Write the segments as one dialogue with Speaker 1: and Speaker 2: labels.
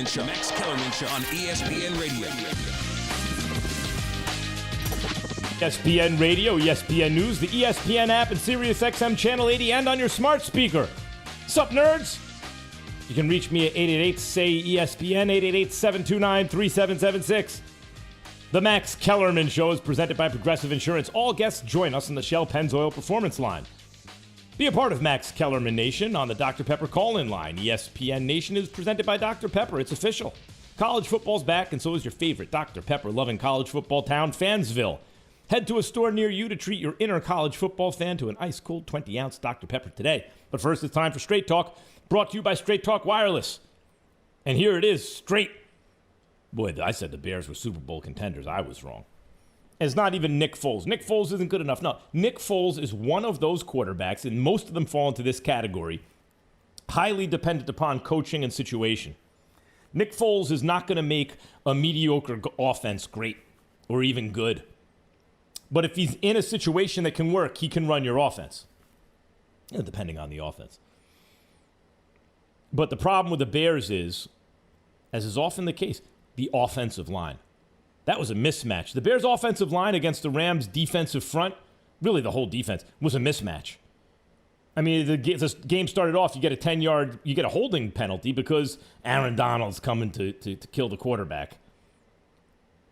Speaker 1: Show. Max Kellerman Show on ESPN Radio.
Speaker 2: ESPN Radio, ESPN News, the ESPN app, and SiriusXM Channel 80, and on your smart speaker. Sup, nerds? You can reach me at 888-SAY-ESPN, 888-729-3776. The Max Kellerman Show is presented by Progressive Insurance. All guests join us on the Shell Pennzoil Performance Line. Be a part of Max Kellerman Nation on the Dr. Pepper call-in line. ESPN Nation is presented by Dr. Pepper. It's official. College football's back, and so is your favorite Dr. Pepper-loving college football town, Fansville. Head to a store near you to treat your inner college football fan to an ice-cold 20-ounce Dr. Pepper today. But first, it's time for Straight Talk, brought to you by Straight Talk Wireless. And here it is, straight. Boy, I said the Bears were Super Bowl contenders. I was wrong. It's not even Nick Foles. Nick Foles isn't good enough. No, Nick Foles is one of those quarterbacks, and most of them fall into this category, highly dependent upon coaching and situation. Nick Foles is not going to make a mediocre offense great or even good. But if he's in a situation that can work, he can run your offense, depending on the offense. But the problem with the Bears is, as is often the case, the offensive line. That was a mismatch. The Bears' offensive line against the Rams' defensive front, really the whole defense, was a mismatch. I mean, the game started off, you get a 10-yard, you get a holding penalty because Aaron Donald's coming to kill the quarterback.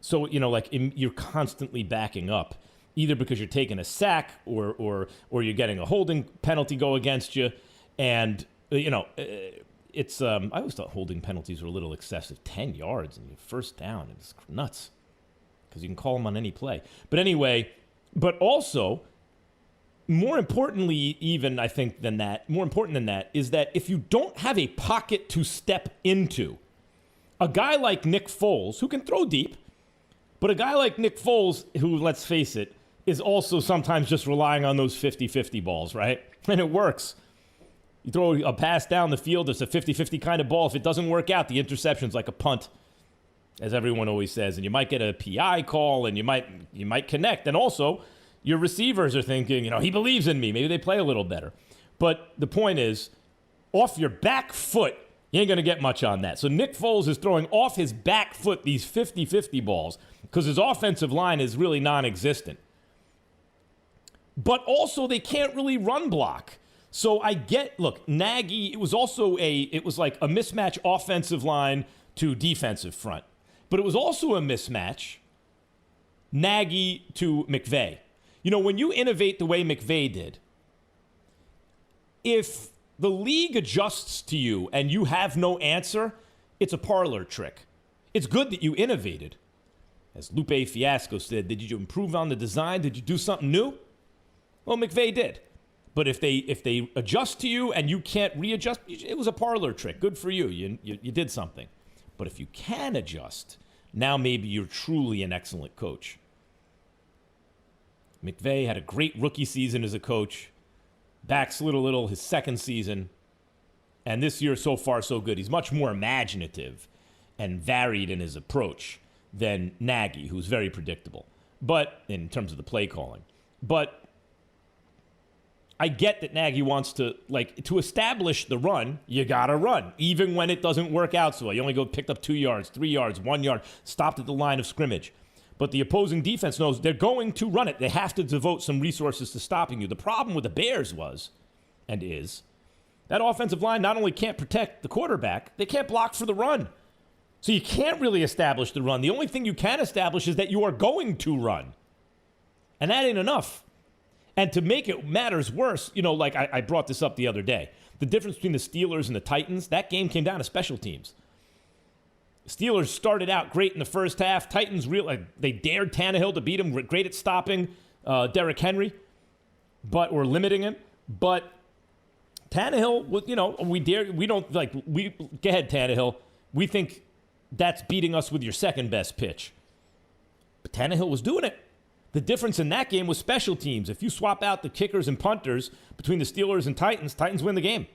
Speaker 2: So, you're constantly backing up, either because you're taking a sack or you're getting a holding penalty go against you. And, it's I always thought holding penalties were a little excessive. 10 yards and first down. It's nuts because you can call them on any play. But anyway, but also, more importantly even, I think, more important than that, is that if you don't have a pocket to step into, a guy like Nick Foles, who can throw deep, but a guy like Nick Foles, who, let's face it, is also sometimes just relying on those 50-50 balls, right? And it works. You throw a pass down the field, it's a 50-50 kind of ball. If it doesn't work out, the interception's like a punt, as everyone always says. And you might get a PI call, and you might connect. And also, your receivers are thinking, he believes in me. Maybe they play a little better. But the point is, off your back foot, you ain't going to get much on that. So Nick Foles is throwing off his back foot these 50-50 balls because his offensive line is really non-existent. But also, they can't really run block. So look, Nagy, it was like a mismatch offensive line to defensive front. But it was also a mismatch Nagy to McVay. When you innovate the way McVay did, if the league adjusts to you and you have no answer, it's a parlor trick. It's good that you innovated. As Lupe Fiasco said, did you improve on the design? Did you do something new? Well, McVay did. But if they adjust to you and you can't readjust, it was a parlor trick. Good for you. You did something. But if you can adjust, now maybe you're truly an excellent coach. McVay had a great rookie season as a coach. Backslid a little his second season. And this year, so far, so good. He's much more imaginative and varied in his approach than Nagy, who's very predictable. But in terms of the play calling. But I get that Nagy wants to establish the run, you got to run, even when it doesn't work out so well. You only picked up 2 yards, 3 yards, 1 yard, stopped at the line of scrimmage. But the opposing defense knows they're going to run it. They have to devote some resources to stopping you. The problem with the Bears was, and is, that offensive line not only can't protect the quarterback, they can't block for the run. So you can't really establish the run. The only thing you can establish is that you are going to run. And that ain't enough. And to make it matters worse, I brought this up the other day. The difference between the Steelers and the Titans, that game came down to special teams. Steelers started out great in the first half. Titans, they dared Tannehill to beat him. Great at stopping Derrick Henry, or limiting him. But Tannehill, go ahead, Tannehill. We think that's beating us with your second best pitch. But Tannehill was doing it. The difference in that game was special teams. If you swap out the kickers and punters between the Steelers and Titans win the game.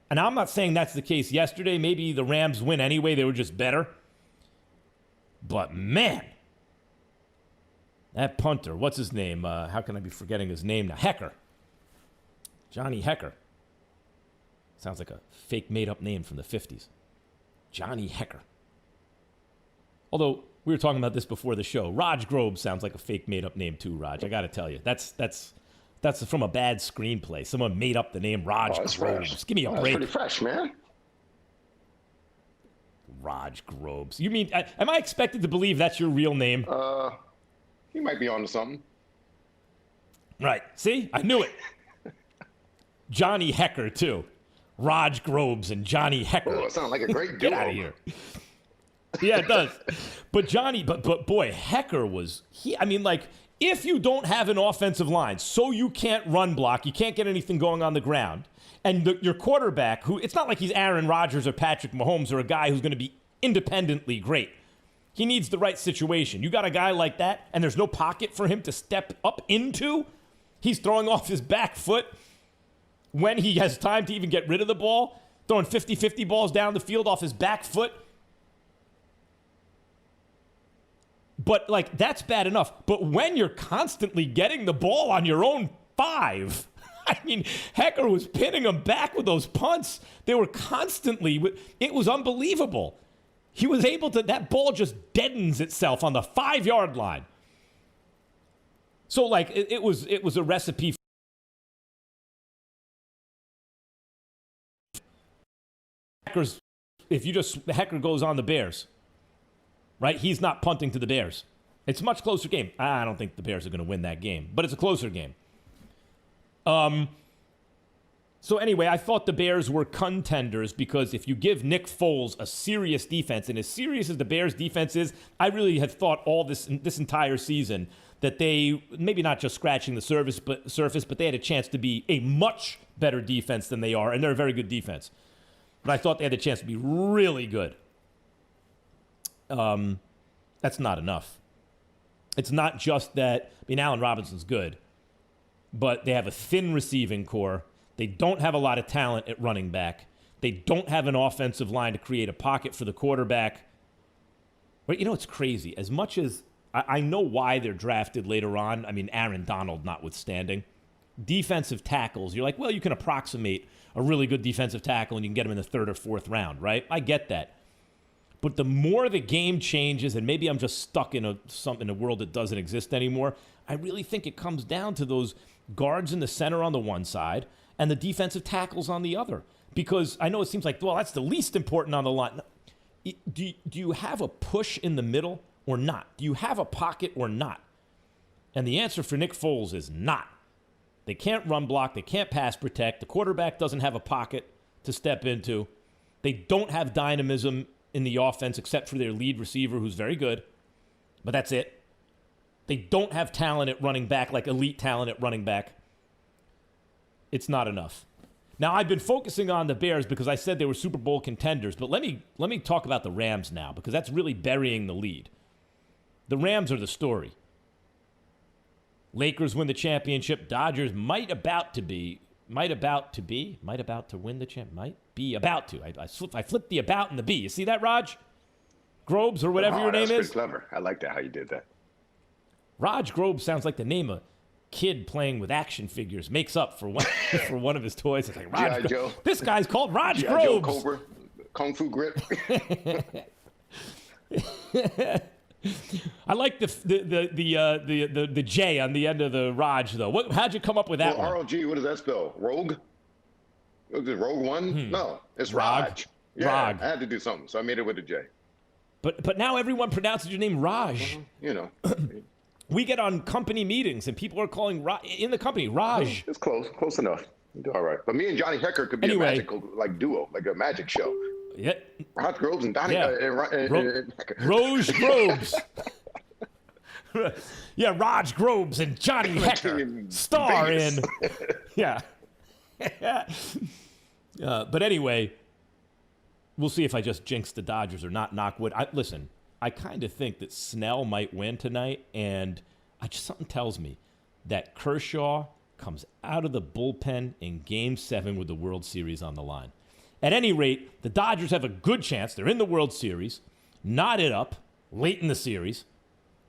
Speaker 2: And I'm not saying that's the case yesterday. Maybe the Rams win anyway. They were just better. But, man, that punter, what's his name? How can I be forgetting his name now? Hecker. Johnny Hecker. Sounds like a fake made-up name from the 50s. Johnny Hecker. Although, we were talking about this before the show. Raj Grobe sounds like a fake made-up name too, Raj. I got to tell you. That's from a bad screenplay. Someone made up the name Raj Grobe.
Speaker 3: Fresh.
Speaker 2: Give me a break.
Speaker 3: That's pretty fresh, man.
Speaker 2: Raj Grobes. You mean, am I expected to believe that's your real name?
Speaker 3: You might be onto something.
Speaker 2: Right. See? I knew it. Johnny Hecker, too. Raj Grobes and Johnny Hecker.
Speaker 3: Oh, it sounds like a great duo.
Speaker 2: Get out of here. Yeah, it does. But boy, Hecker was, if you don't have an offensive line, so you can't run block, you can't get anything going on the ground, and your quarterback, who, it's not like he's Aaron Rodgers or Patrick Mahomes or a guy who's going to be independently great. He needs the right situation. You got a guy like that, and there's no pocket for him to step up into. He's throwing off his back foot when he has time to even get rid of the ball, throwing 50-50 balls down the field off his back foot. But, that's bad enough. But when you're constantly getting the ball on your own 5, Hecker was pinning them back with those punts. They were constantly, it was unbelievable. He was able to, that ball just deadens itself on the 5-yard line. So, it was a recipe for Hecker's, Hecker goes on the Bears, right? He's not punting to the Bears. It's a much closer game. I don't think the Bears are going to win that game, but it's a closer game. So anyway, I thought the Bears were contenders because if you give Nick Foles a serious defense, and as serious as the Bears defense is, I really had thought all this entire season that they, maybe not just scratching the surface, but they had a chance to be a much better defense than they are, and they're a very good defense. But I thought they had a chance to be really good. That's not enough. It's not just that, Allen Robinson's good, but they have a thin receiving core. They don't have a lot of talent at running back. They don't have an offensive line to create a pocket for the quarterback. But it's crazy. As much as I know why they're drafted later on, Aaron Donald notwithstanding, defensive tackles, you're like, well, you can approximate a really good defensive tackle and you can get him in the 3rd or 4th round, right? I get that. But the more the game changes, and maybe I'm just stuck in a world that doesn't exist anymore, I really think it comes down to those guards in the center on the one side and the defensive tackles on the other. Because I know it seems like, well, that's the least important on the line. Do you have a push in the middle or not? Do you have a pocket or not? And the answer for Nick Foles is not. They can't run block. They can't pass protect. The quarterback doesn't have a pocket to step into. They don't have dynamism in the offense except for their lead receiver, who's very good. But that's it. They don't have talent at running back, like elite talent at running back. It's not enough. Now, I've been focusing on the Bears because I said they were Super Bowl contenders, but let me talk about the Rams now because that's really burying the lead. The Rams are the story. Lakers win the championship. Dodgers might be about to win the champ. Might be about to. I flipped the about and the B. You see that, Raj? Grobes or whatever your name is?
Speaker 3: That's pretty clever. I like that, how you did that.
Speaker 2: Raj Grobe sounds like the name a kid playing with action figures makes up for one, for one of his toys. It's like, Raj Joe. This guy's called Raj Grobe.
Speaker 3: Cobra, Kung Fu Grip.
Speaker 2: I like the J on the end of the Raj though. How'd you come up with that one?
Speaker 3: ROG, what does that spell? Rogue? Was it Rogue One? No, it's Raj. Yeah,
Speaker 2: Rog.
Speaker 3: I had to do something, so I made it with a J.
Speaker 2: But now everyone pronounces your name Raj. We get on company meetings and people are calling in the company Raj.
Speaker 3: It's close enough. You do all right. But me and Johnny Hecker could be a magical duo, like a magic show.
Speaker 2: Yeah.
Speaker 3: Raj Grobes and Donnie and Hecker.
Speaker 2: Raj Grobes. Yeah, Raj Grobes and Johnny Hecker star in. Yeah. But anyway, we'll see if I just jinx the Dodgers or not. Knock wood. Listen, I kind of think that Snell might win tonight, and something tells me that Kershaw comes out of the bullpen in Game 7 with the World Series on the line. At any rate, the Dodgers have a good chance. They're in the World Series, knotted up late in the series.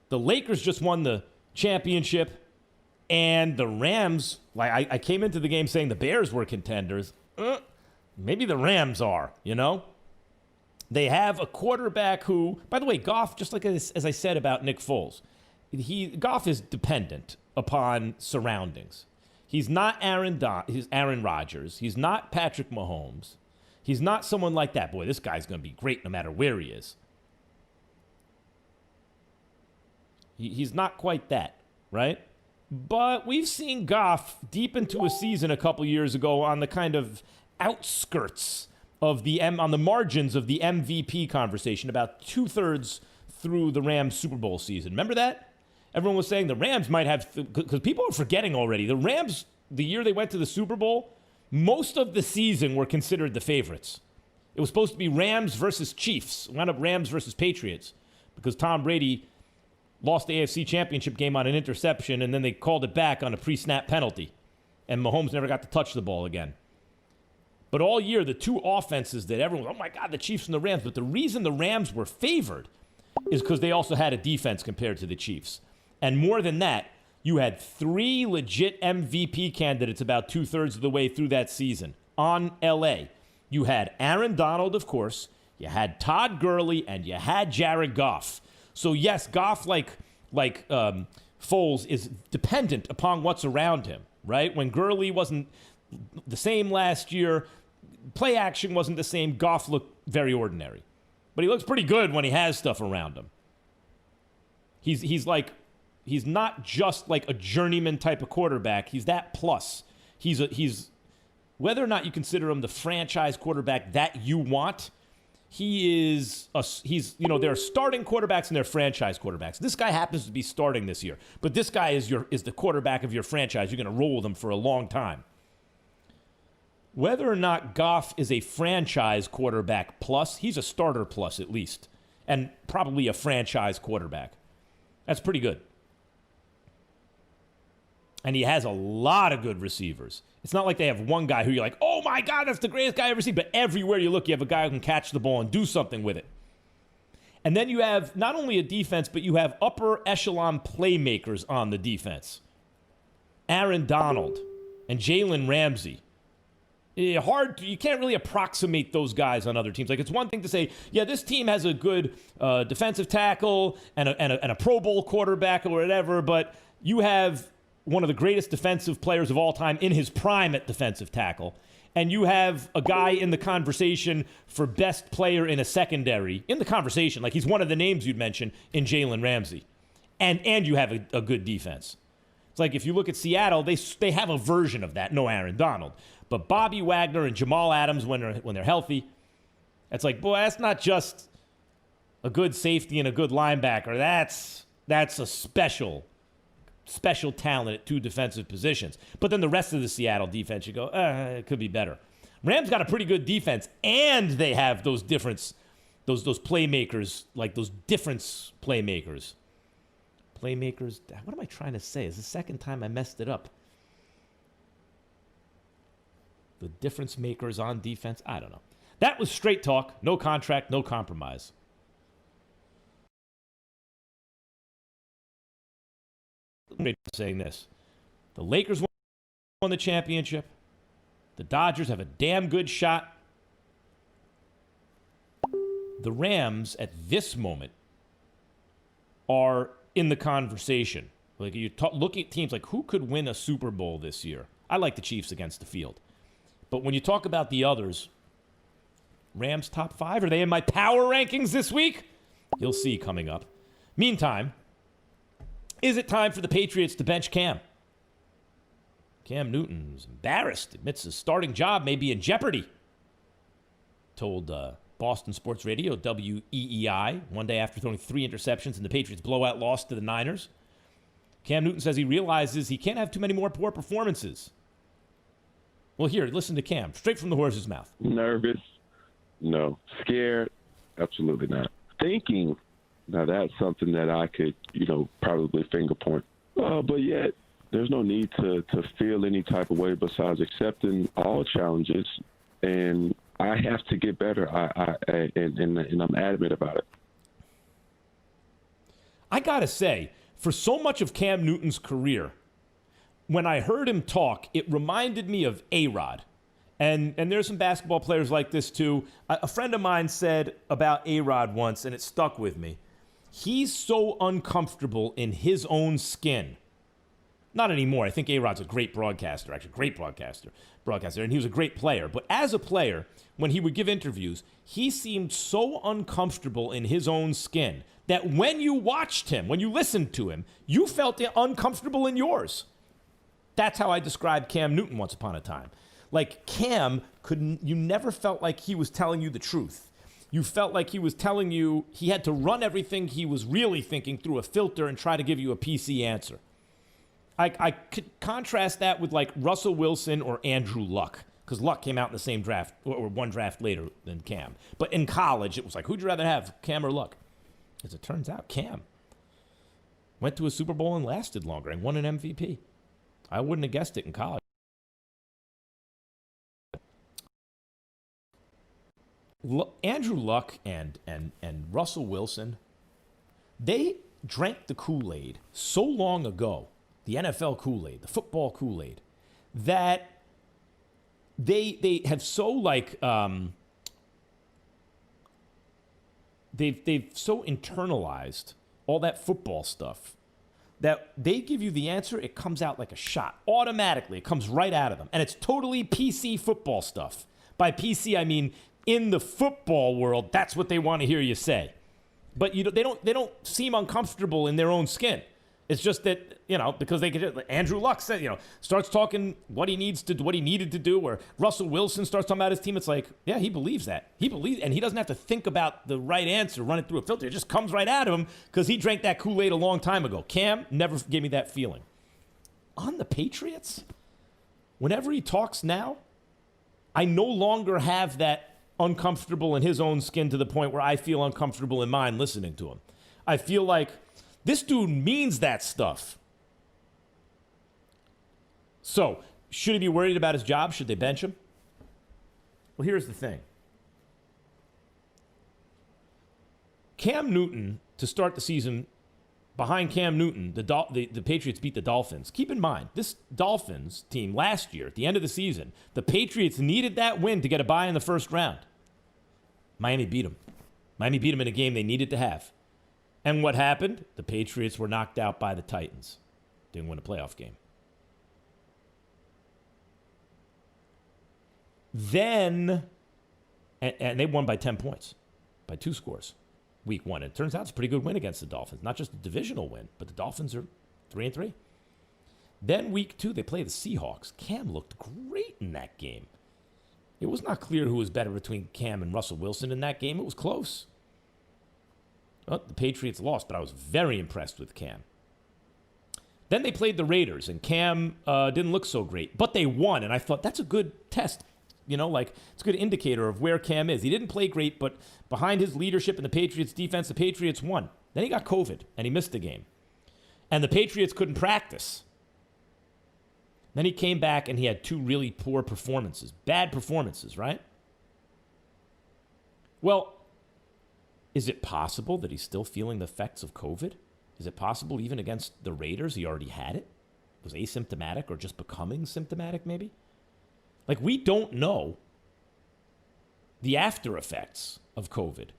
Speaker 2: The Lakers just won the championship, and the Rams, I came into the game saying the Bears were contenders. Maybe the Rams are, They have a quarterback who, by the way, Goff, just like as I said about Nick Foles, Goff is dependent upon surroundings. He's not he's Aaron Rodgers. He's not Patrick Mahomes. He's not someone like that. Boy, this guy's going to be great no matter where he is. He's not quite that, right? But we've seen Goff deep into a season a couple years ago on the kind of outskirts of on the margins of the MVP conversation, about 2/3 through the Rams Super Bowl season. Remember that? Everyone was saying the Rams might have, because people are forgetting already. The Rams, the year they went to the Super Bowl, most of the season were considered the favorites. It was supposed to be Rams versus Chiefs. It wound up Rams versus Patriots because Tom Brady lost the AFC Championship game on an interception, and then they called it back on a pre-snap penalty. And Mahomes never got to touch the ball again. But all year, the two offenses that everyone, oh my God, the Chiefs and the Rams. But the reason the Rams were favored is because they also had a defense compared to the Chiefs. And more than that, you had 3 legit MVP candidates about 2/3 of the way through that season on LA. You had Aaron Donald, of course. You had Todd Gurley, and you had Jared Goff. So yes, Goff, like Foles, is dependent upon what's around him, right? When Gurley wasn't the same last year, play action wasn't the same. Goff looked very ordinary, but he looks pretty good when he has stuff around him. He's not just like a journeyman type of quarterback. He's that plus. He's whether or not you consider him the franchise quarterback that you want. There are starting quarterbacks and there are franchise quarterbacks. This guy happens to be starting this year, but this guy is the quarterback of your franchise. You're going to roll with him for a long time. Whether or not Goff is a franchise quarterback plus, he's a starter plus at least, and probably a franchise quarterback. That's pretty good. And he has a lot of good receivers. It's not like they have one guy who you're like, oh my God, that's the greatest guy I've ever seen. But everywhere you look, you have a guy who can catch the ball and do something with it. And then you have not only a defense, but you have upper echelon playmakers on the defense. Aaron Donald and Jalen Ramsey. You can't really approximate those guys on other teams. Like, it's one thing to say, yeah, this team has a good defensive tackle and a Pro Bowl quarterback or whatever, but you have one of the greatest defensive players of all time in his prime at defensive tackle, and you have a guy in the conversation for best player in a secondary, in the conversation, like he's one of the names you'd mention in Jalen Ramsey, and you have a good defense. It's like if you look at Seattle, they have a version of that. No Aaron Donald, but Bobby Wagner and Jamal Adams when they're healthy, it's like, boy, that's not just a good safety and a good linebacker. That's a special talent at 2 defensive positions. But then the rest of the Seattle defense, you go, it could be better. Rams got a pretty good defense, and they have those playmakers, like those difference playmakers. Playmakers, what am I trying to say? It's the second time I messed it up. The difference makers on defense? I don't know. That was straight talk. No contract, no compromise. Saying this. The Lakers won the championship. The Dodgers have a damn good shot. The Rams, at this moment, are in the conversation. Like, you look at teams like, who could win a Super Bowl this year? I like the Chiefs against the field. But when you talk about the others, Rams top 5, are they in my power rankings this week? You'll see coming up. Meantime, is it time for the Patriots to bench Cam? Cam Newton is embarrassed, admits his starting job may be in jeopardy. Told Boston Sports Radio, WEEI, one day after throwing 3 interceptions in the Patriots' blowout loss to the Niners. Cam Newton says he realizes he can't have too many more poor performances. Well, here, listen to Cam, straight from the horse's mouth.
Speaker 4: Nervous? No. Scared? Absolutely not. Thinking? Now, that's something that I could, probably finger point. But yet, there's no need to feel any type of way besides accepting all challenges. And I have to get better, and I'm adamant about it.
Speaker 2: I got to say, for so much of Cam Newton's career, when I heard him talk, it reminded me of A-Rod. And there's some basketball players like this too. A friend of mine said about A-Rod once, and it stuck with me. He's so uncomfortable in his own skin. Not anymore. I think A-Rod's a great broadcaster, actually, great broadcaster, and he was a great player. But as a player, when he would give interviews, he seemed so uncomfortable in his own skin that when you watched him, when you listened to him, you felt uncomfortable in yours. That's how I described Cam Newton once upon a time. Like Cam, you never felt like he was telling you the truth. You felt like he was telling you he had to run everything he was really thinking through a filter and try to give you a PC answer. I could contrast that with like Russell Wilson or Andrew Luck, because Luck came out in the same draft, or one draft later than Cam. But in college, it was like, who'd you rather have, Cam or Luck? As it turns out, Cam went to a Super Bowl and lasted longer and won an MVP. I wouldn't have guessed it in college. Andrew Luck and Russell Wilson, they drank the Kool-Aid so long ago, the NFL Kool-Aid, the football Kool-Aid, that they have so like they've so internalized all that football stuff that they give you the answer, it comes out like a shot automatically. It comes right out of them, and it's totally PC football stuff. By PC, I mean in the football world, that's what they want to hear you say. But they don't seem uncomfortable in their own skin. It's just that, because they could. Andrew Luck said, starts talking what he needed to do, or Russell Wilson starts talking about his team. It's like, yeah, he believes that. And he doesn't have to think about the right answer, run it through a filter. It just comes right out of him because he drank that Kool-Aid a long time ago. Cam never gave me that feeling. On the Patriots, whenever he talks now, I no longer have that uncomfortable in his own skin to the point where I feel uncomfortable in mine listening to him. I feel like this dude means that stuff. So, should he be worried about his job? Should they bench him? Well, here's the thing. Cam Newton, to start the season, behind Cam Newton, the Patriots beat the Dolphins. Keep in mind, this Dolphins team last year, at the end of the season, the Patriots needed that win to get a bye in the first round. Miami beat them. Miami beat them in a game they needed to have. And what happened? The Patriots were knocked out by the Titans. Didn't win a playoff game. Then, and they won by 10 points, by 2 scores. Week 1. And it turns out it's a pretty good win against the Dolphins. Not just a divisional win, but the Dolphins are 3-3. Then week 2, they play the Seahawks. Cam looked great in that game. It was not clear who was better between Cam and Russell Wilson in that game. It was close. Well, the Patriots lost, but I was very impressed with Cam. Then they played the Raiders, and Cam didn't look so great, but they won, and I thought that's a good test. It's a good indicator of where Cam is. He didn't play great, but behind his leadership in the Patriots defense, the Patriots won. Then he got COVID, and he missed the game. And the Patriots couldn't practice. Then he came back, and he had 2 really poor performances. Bad performances, right? Well, is it possible that he's still feeling the effects of COVID? Is it possible even against the Raiders he already had it? Was asymptomatic or just becoming symptomatic maybe? Like, we don't know the after effects of COVID.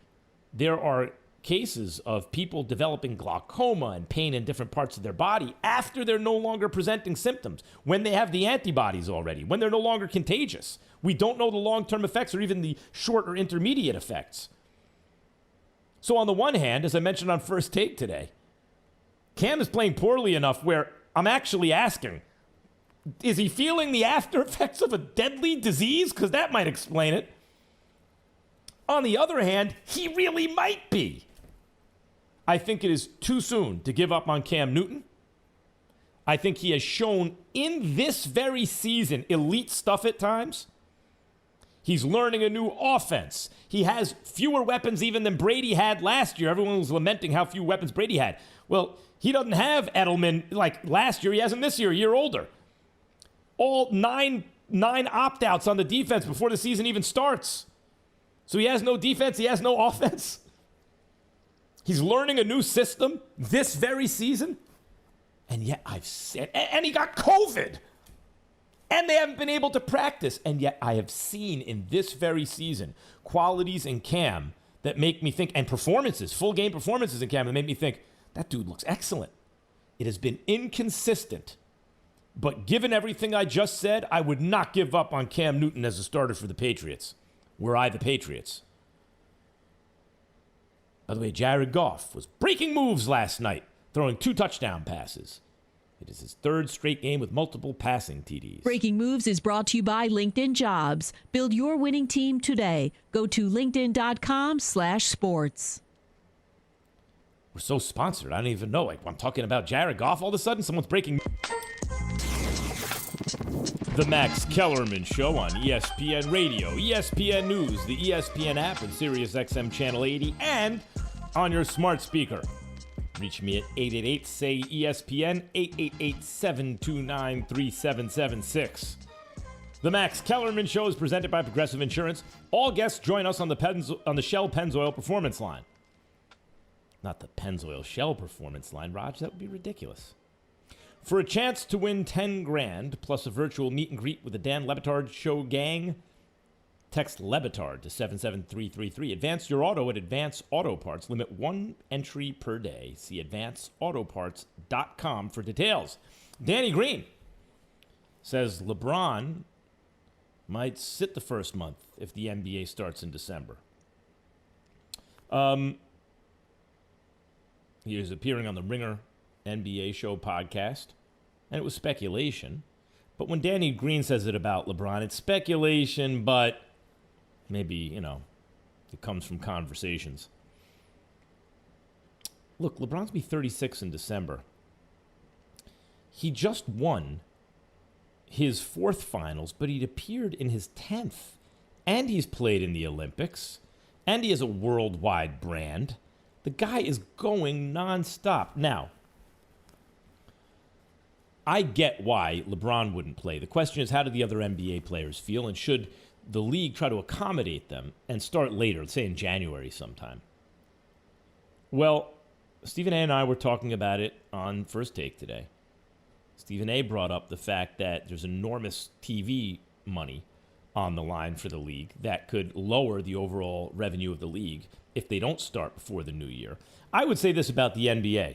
Speaker 2: There are cases of people developing glaucoma and pain in different parts of their body after they're no longer presenting symptoms, when they have the antibodies already, when they're no longer contagious. We don't know the long-term effects or even the short or intermediate effects. So on the one hand, as I mentioned on First Take today, Cam is playing poorly enough where I'm actually asking, is he feeling the after effects of a deadly disease? Because that might explain it. On the other hand, he really might be. I think it is too soon to give up on Cam Newton. I think he has shown in this very season elite stuff at times. He's learning a new offense. He has fewer weapons even than Brady had last year. Everyone was lamenting how few weapons Brady had. Well, he doesn't have Edelman like last year. He has him this year, a year older. All nine opt-outs on the defense before the season even starts. So he has no defense. He has no offense. He's learning a new system this very season. And yet I've said, and he got COVID. And they haven't been able to practice. And yet I have seen in this very season qualities in Cam that make me think, and performances, full game performances in Cam that make me think, that dude looks excellent. It has been inconsistent. But given everything I just said, I would not give up on Cam Newton as a starter for the Patriots. Were I the Patriots. By the way, Jared Goff was breaking moves last night, throwing 2 touchdown passes. It is his 3rd straight game with multiple passing TDs.
Speaker 5: Breaking Moves is brought to you by LinkedIn Jobs. Build your winning team today. Go to linkedin.com/sports.
Speaker 2: We're so sponsored. I don't even know. Like, I'm talking about Jared Goff. All of a sudden, someone's breaking. The Max Kellerman Show on ESPN Radio, ESPN News, the ESPN app, and SiriusXM Channel 80, and on your smart speaker. Reach me at 888-SAY-ESPN, 888-729-3776. The Max Kellerman Show is presented by Progressive Insurance. All guests join us on the Shell Pennzoil Performance Line. Not the Pennzoil Shell Performance Line, Raj. That would be ridiculous. For a chance to win $10,000 plus a virtual meet and greet with the Dan Le Batard Show gang, text Le Batard to 77333. Advance your auto at Advance Auto Parts. Limit 1 entry per day. See advanceautoparts.com for details. Danny Green says LeBron might sit the first month if the NBA starts in December. He is appearing on the Ringer NBA Show podcast, and it was speculation. But when Danny Green says it about LeBron, it's speculation, but maybe, it comes from conversations. Look, LeBron's going to be 36 in December. He just won his 4th finals, but he'd appeared in his 10th. And he's played in the Olympics. And he has a worldwide brand. The guy is going nonstop. Now, I get why LeBron wouldn't play. The question is, how do the other NBA players feel? And should the league try to accommodate them and start later, let's say in January sometime? Well, Stephen A. and I were talking about it on First Take today. Stephen A. brought up the fact that there's enormous TV money on the line for the league that could lower the overall revenue of the league if they don't start before the new year. I would say this about the NBA.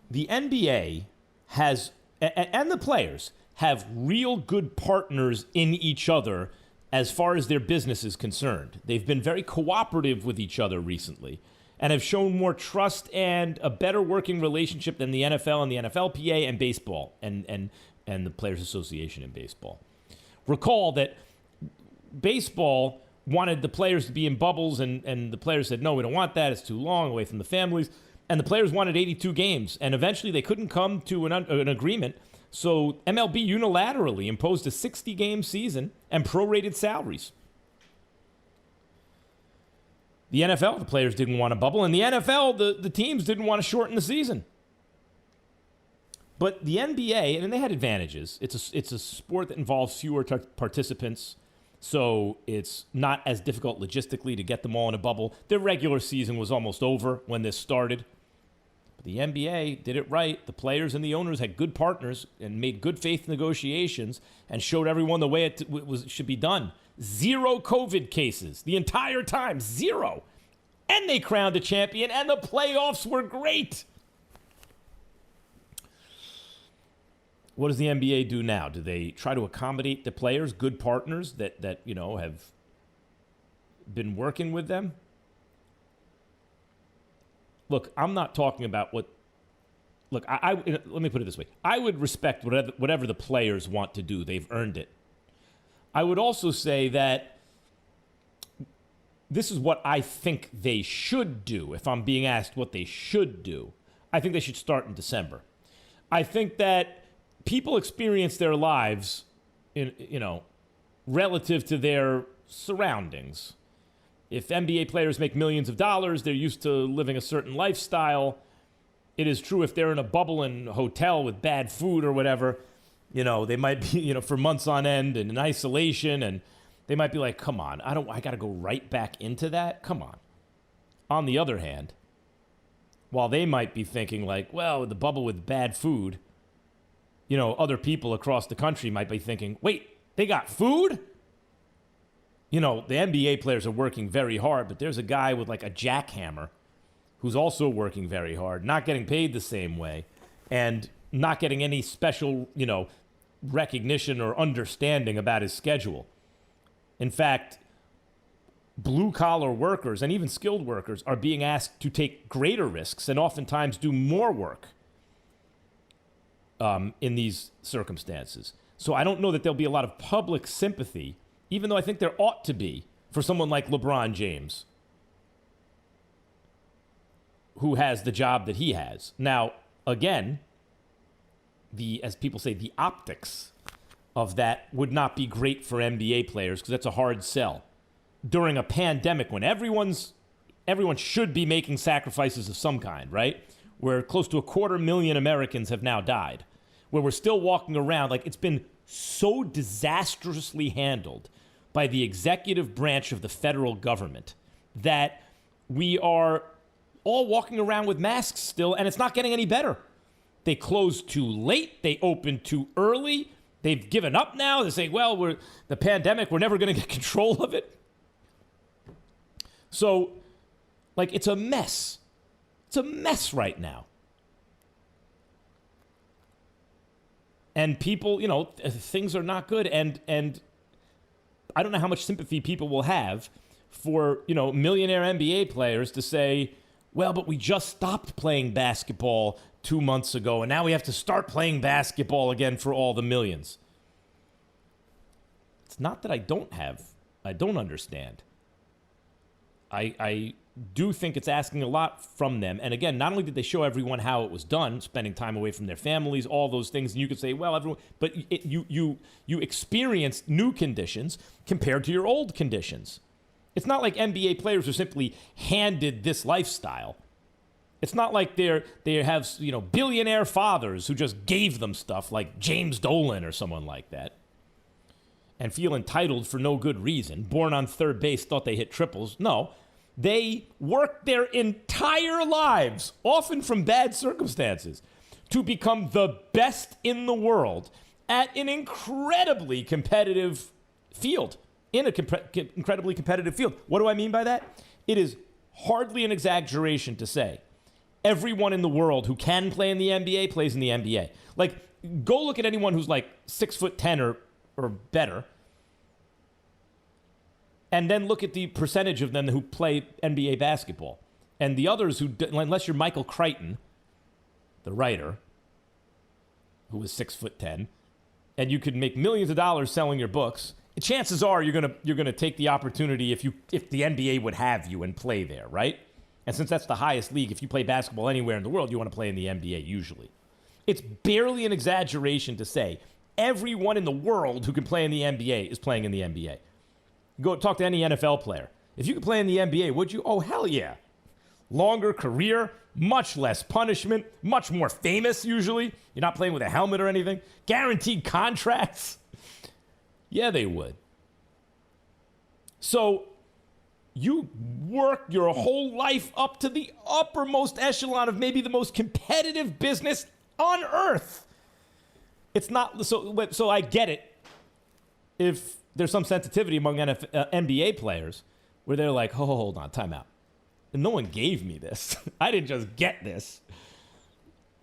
Speaker 2: The NBA has, and the players, have real good partners in each other as far as their business is concerned. They've been very cooperative with each other recently and have shown more trust and a better working relationship than the NFL and the NFLPA and baseball and the Players Association in baseball. Recall that baseball wanted the players to be in bubbles, and the players said, no, we don't want that. It's too long, away from the families. And the players wanted 82 games, and eventually they couldn't come to an agreement. So MLB unilaterally imposed a 60-game season and prorated salaries. The NFL, the players didn't want a bubble, and the NFL, the teams didn't want to shorten the season. But the NBA, and they had advantages. It's a sport that involves fewer participants, so it's not as difficult logistically to get them all in a bubble. Their regular season was almost over when this started. But the NBA did it right. The players and the owners had good partners and made good faith negotiations and showed everyone the way it should be done. 0 COVID cases the entire time. 0. And they crowned a champion, and the playoffs were great. What does the NBA do now? Do they try to accommodate the players, good partners that have been working with them? Look, I'm not talking about what. Look, let me put it this way: I would respect whatever the players want to do. They've earned it. I would also say that this is what I think they should do. If I'm being asked what they should do, I think they should start in December. I think that people experience their lives relative to their surroundings. If NBA players make millions of dollars, they're used to living a certain lifestyle. It is true if they're in a bubble in a hotel with bad food or whatever, they might be, for months on end and in isolation, and they might be like, come on, I got to go right back into that? Come on. On the other hand, while they might be thinking like, well, the bubble with bad food, other people across the country might be thinking, wait, they got food? The NBA players are working very hard, but there's a guy with like a jackhammer who's also working very hard, not getting paid the same way, and not getting any special, recognition or understanding about his schedule. In fact, blue-collar workers and even skilled workers are being asked to take greater risks and oftentimes do more work in these circumstances. So I don't know that there'll be a lot of public sympathy, even though I think there ought to be, for someone like LeBron James, who has the job that he has. Now, again, as people say, the optics of that would not be great for NBA players because that's a hard sell. During a pandemic when everyone should be making sacrifices of some kind, right? Where close to 250,000 Americans have now died, where we're still walking around like it's been so disastrously handled by the executive branch of the federal government that we are all walking around with masks still, and it's not getting any better. They closed too late. They opened too early. They've given up now. They say, well, the pandemic, we're never going to get control of it. So, it's a mess. It's a mess right now. And people, things are not good. And I don't know how much sympathy people will have for, millionaire NBA players to say, well, but we just stopped playing basketball 2 months ago, and now we have to start playing basketball again for all the millions. It's not that I don't understand. I do think it's asking a lot from them. And again, not only did they show everyone how it was done, spending time away from their families, all those things, and you could say, well, everyone, but you experienced new conditions compared to your old conditions. It's not like NBA players are simply handed this lifestyle. It's not like they have, billionaire fathers who just gave them stuff like James Dolan or someone like that and feel entitled for no good reason. Born on third base, thought they hit triples. No, they worked their entire lives, often from bad circumstances, to become the best in the world at an incredibly competitive field. In an incredibly competitive field. What do I mean by that? It is hardly an exaggeration to say everyone in the world who can play in the NBA plays in the NBA. Go look at anyone who's 6'10" or better, and then look at the percentage of them who play NBA basketball. And the others who, unless you're Michael Crichton, the writer, who is 6'10", and you could make millions of dollars selling your books, chances are you're gonna take the opportunity if the NBA would have you and play there, right? And since that's the highest league, if you play basketball anywhere in the world, you want to play in the NBA usually. It's barely an exaggeration to say everyone in the world who can play in the NBA is playing in the NBA. Go talk to any NFL player. If you could play in the NBA, would you? Oh, hell yeah. Longer career, much less punishment, much more famous usually. You're not playing with a helmet or anything. Guaranteed contracts. Yeah, they would. So you work your whole life up to the uppermost echelon of maybe the most competitive business on earth. It's not so I get it. If there's some sensitivity among NBA players where they're like, oh, hold on, time out. And no one gave me this. I didn't just get this.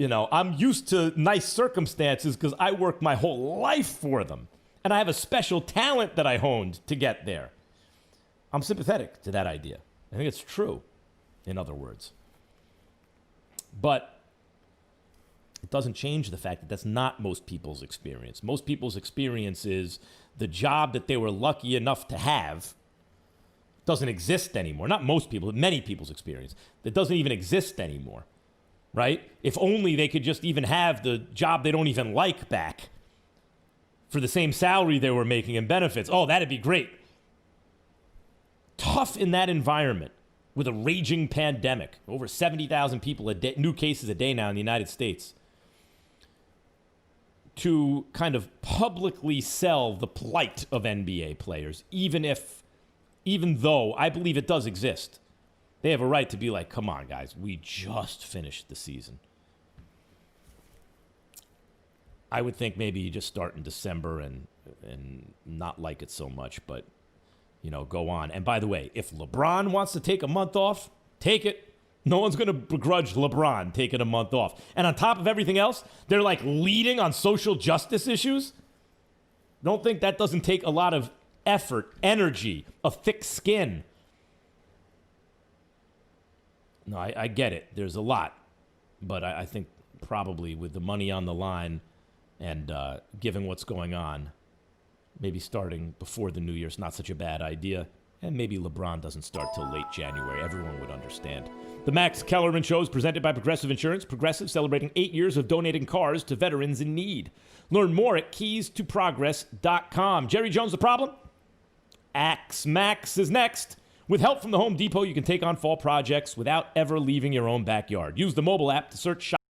Speaker 2: I'm used to nice circumstances because I worked my whole life for them. And I have a special talent that I honed to get there. I'm sympathetic to that idea. I think it's true, in other words. But it doesn't change the fact that that's not most people's experience. Most people's experience is the job that they were lucky enough to have doesn't exist anymore. Not most people, but many people's experience. That doesn't even exist anymore, right? If only they could just even have the job they don't even like back for the same salary they were making and benefits. Oh, that'd be great. Tough in that environment with a raging pandemic. Over 70,000 people a day, new cases a day now in the United States. To kind of publicly sell the plight of NBA players, even though I believe it does exist. They have a right to be like, come on, guys, we just finished the season. I would think maybe you just start in December and not like it so much, but, go on. And by the way, if LeBron wants to take a month off, take it. No one's going to begrudge LeBron taking a month off. And on top of everything else, they're like leading on social justice issues. Don't think that doesn't take a lot of effort, energy, a thick skin. No, I get it. There's a lot. But I think probably with the money on the line and given what's going on, maybe starting before the New Year's not such a bad idea. And maybe LeBron doesn't start till late January. Everyone would understand. The Max Kellerman Show is presented by Progressive Insurance. Progressive celebrating 8 years of donating cars to veterans in need. Learn more at keystoprogress.com. Jerry Jones, the problem? Axe Max is next. With help from the Home Depot, you can take on fall projects without ever leaving your own backyard. Use the mobile app to search shop.